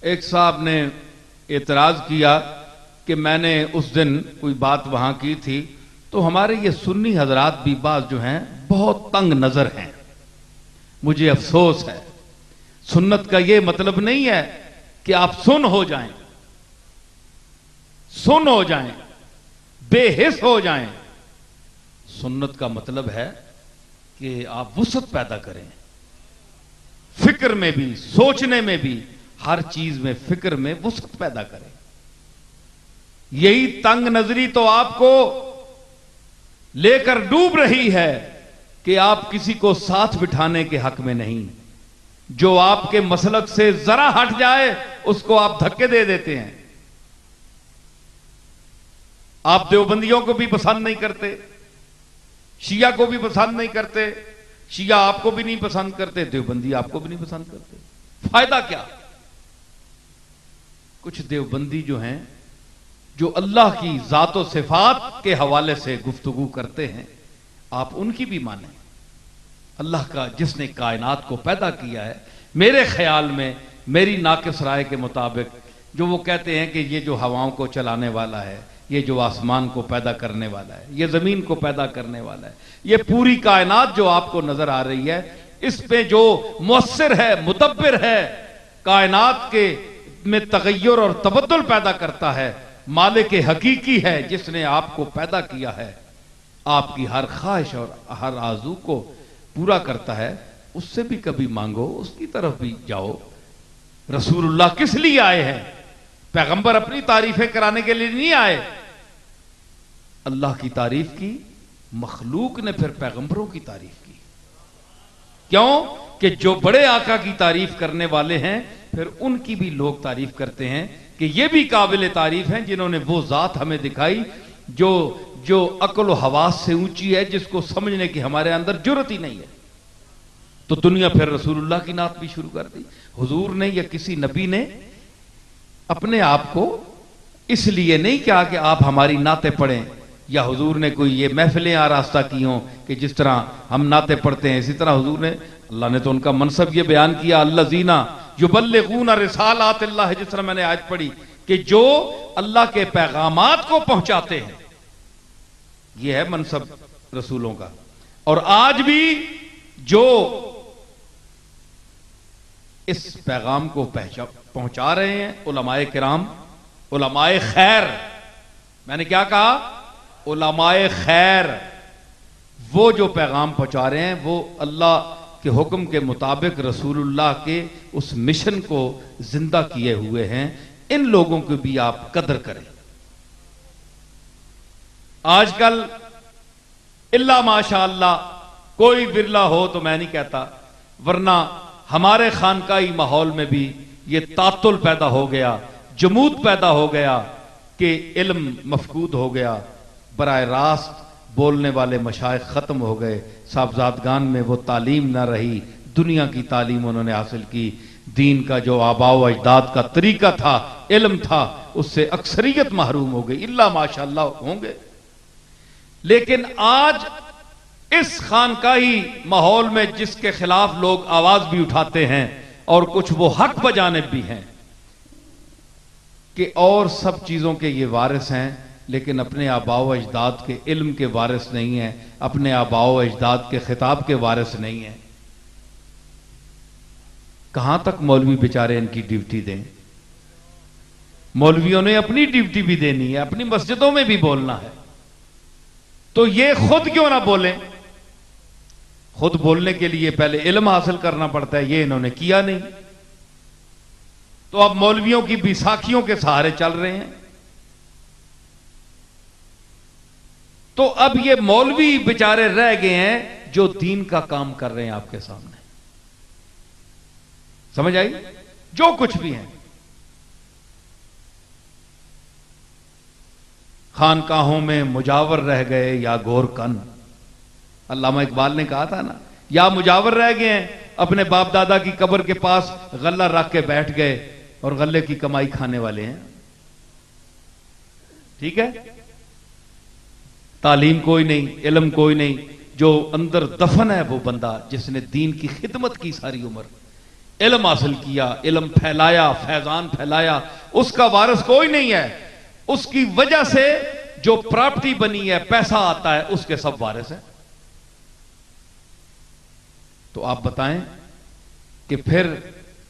ایک صاحب نے اعتراض کیا کہ میں نے اس دن کوئی بات وہاں کی تھی تو ہمارے یہ سنی حضرات بھی بعض جو ہیں بہت تنگ نظر ہیں. مجھے افسوس ہے. سنت کا یہ مطلب نہیں ہے کہ آپ سن ہو جائیں، بے حس ہو جائیں. سنت کا مطلب ہے کہ آپ وسعت پیدا کریں، فکر میں بھی، سوچنے میں بھی، ہر چیز میں فکر میں وسعت پیدا کریں. یہی تنگ نظری تو آپ کو لے کر ڈوب رہی ہے کہ آپ کسی کو ساتھ بٹھانے کے حق میں نہیں. جو آپ کے مسلک سے ذرا ہٹ جائے اس کو آپ دھکے دے دیتے ہیں. آپ دیوبندیوں کو بھی پسند نہیں کرتے، شیعہ کو بھی پسند نہیں کرتے، شیعہ آپ کو بھی نہیں پسند کرتے، دیوبندی آپ کو بھی نہیں پسند کرتے. فائدہ کیا؟ کچھ دیوبندی جو ہیں جو اللہ کی ذات و صفات کے حوالے سے گفتگو کرتے ہیں، آپ ان کی بھی مانیں. اللہ کا جس نے کائنات کو پیدا کیا ہے، میرے خیال میں، میری ناقص رائے کے مطابق، جو وہ کہتے ہیں کہ یہ جو ہواؤں کو چلانے والا ہے، یہ جو آسمان کو پیدا کرنے والا ہے، یہ زمین کو پیدا کرنے والا ہے، یہ پوری کائنات جو آپ کو نظر آ رہی ہے، اس پہ جو مؤثر ہے، مدبر ہے، کائنات کے میں تغیر اور تبدل پیدا کرتا ہے، مالک حقیقی ہے جس نے آپ کو پیدا کیا ہے، آپ کی ہر خواہش اور ہر آرزو کو پورا کرتا ہے. اس سے بھی کبھی مانگو، اس کی طرف بھی جاؤ. رسول اللہ کس لیے آئے ہیں؟ پیغمبر اپنی تعریفیں کرانے کے لیے نہیں آئے. اللہ کی تعریف کی، مخلوق نے پھر پیغمبروں کی تعریف کی. کیوں کہ جو بڑے آقا کی تعریف کرنے والے ہیں پھر ان کی بھی لوگ تعریف کرتے ہیں کہ یہ بھی قابل تعریف ہیں جنہوں نے وہ ذات ہمیں دکھائی جو عقل و حواس سے اونچی ہے، جس کو سمجھنے کی ہمارے اندر جرت ہی نہیں ہے. تو دنیا پھر رسول اللہ کی نعت بھی شروع کر دی. حضور نے یا کسی نبی نے اپنے آپ کو اس لیے نہیں کہا کہ آپ ہماری نعتیں پڑھیں، یا حضور نے کوئی یہ محفلیں آراستہ کی ہوں کہ جس طرح ہم نعتیں پڑھتے ہیں اسی طرح حضور نے، اللہ نے تو ان کا منصب یہ بیان کیا، الذین یبلغون رسالات اللہ، جس طرح میں نے آیت پڑھی کہ جو اللہ کے پیغامات کو پہنچاتے ہیں. یہ ہے منصب رسولوں کا. اور آج بھی جو اس پیغام کو پہنچا رہے ہیں علماء کرام، علماء خیر، میں نے کیا کہا؟ علماء خیر، وہ جو پیغام پہنچا رہے ہیں وہ اللہ کے حکم کے مطابق رسول اللہ کے اس مشن کو زندہ کیے ہوئے ہیں. ان لوگوں کو بھی آپ قدر کریں. آج کل اللہ ماشاء اللہ کوئی برلا ہو تو میں نہیں کہتا، ورنہ ہمارے خانقاہی ماحول میں بھی یہ تعطل پیدا ہو گیا، جمود پیدا ہو گیا کہ علم مفقود ہو گیا. براہ راست بولنے والے مشائخ ختم ہو گئے، صاحبزادگان میں وہ تعلیم نہ رہی، دنیا کی تعلیم انہوں نے حاصل کی. دین کا جو آباء و اجداد کا طریقہ تھا، علم تھا، اس سے اکثریت محروم ہو گئی. اللہ ماشاءاللہ ہوں گے. لیکن آج اس خانقاہی ماحول میں جس کے خلاف لوگ آواز بھی اٹھاتے ہیں اور کچھ وہ حق بجانب بھی ہیں کہ اور سب چیزوں کے یہ وارث ہیں، لیکن اپنے آباء و اجداد کے علم کے وارث نہیں ہیں، اپنے آباء و اجداد کے خطاب کے وارث نہیں ہیں. کہاں تک مولوی بیچارے ان کی ڈیوٹی دیں؟ مولویوں نے اپنی ڈیوٹی بھی دینی ہے، اپنی مسجدوں میں بھی بولنا ہے. تو یہ خود کیوں نہ بولیں؟ خود بولنے کے لیے پہلے علم حاصل کرنا پڑتا ہے، یہ انہوں نے کیا نہیں. تو اب مولویوں کی بیساکھیوں کے سہارے چل رہے ہیں. تو اب یہ مولوی بیچارے رہ گئے ہیں جو دین کا کام کر رہے ہیں آپ کے سامنے. سمجھ آئی؟ جو کچھ بھی ہیں. خانقاہوں میں مجاور رہ گئے یا گور کن. علامہ اقبال نے کہا تھا نا، یا مجاور رہ گئے ہیں، اپنے باپ دادا کی قبر کے پاس غلہ رکھ کے بیٹھ گئے اور غلے کی کمائی کھانے والے ہیں. ٹھیک ہے؟ تعلیم کوئی نہیں، علم کوئی نہیں. جو اندر دفن ہے وہ بندہ جس نے دین کی خدمت کی ساری عمر، علم حاصل کیا، علم پھیلایا، فیضان پھیلایا، اس کا وارث کوئی نہیں ہے. اس کی وجہ سے جو پراپرٹی بنی ہے، پیسہ آتا ہے، اس کے سب وارث ہیں. تو آپ بتائیں کہ پھر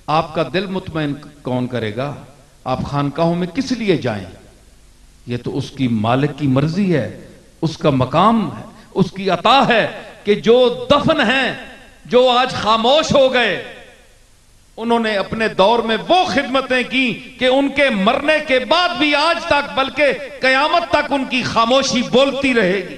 آپ کا دل مطمئن کون کرے گا؟ آپ خانقاہوں میں کس لیے جائیں؟ یہ تو اس کی مالک کی مرضی ہے، اس کا مقام ہے، اس کی عطا ہے کہ جو دفن ہیں، جو آج خاموش ہو گئے، انہوں نے اپنے دور میں وہ خدمتیں کی کہ ان کے مرنے کے بعد بھی آج تک، بلکہ قیامت تک ان کی خاموشی بولتی رہے گی.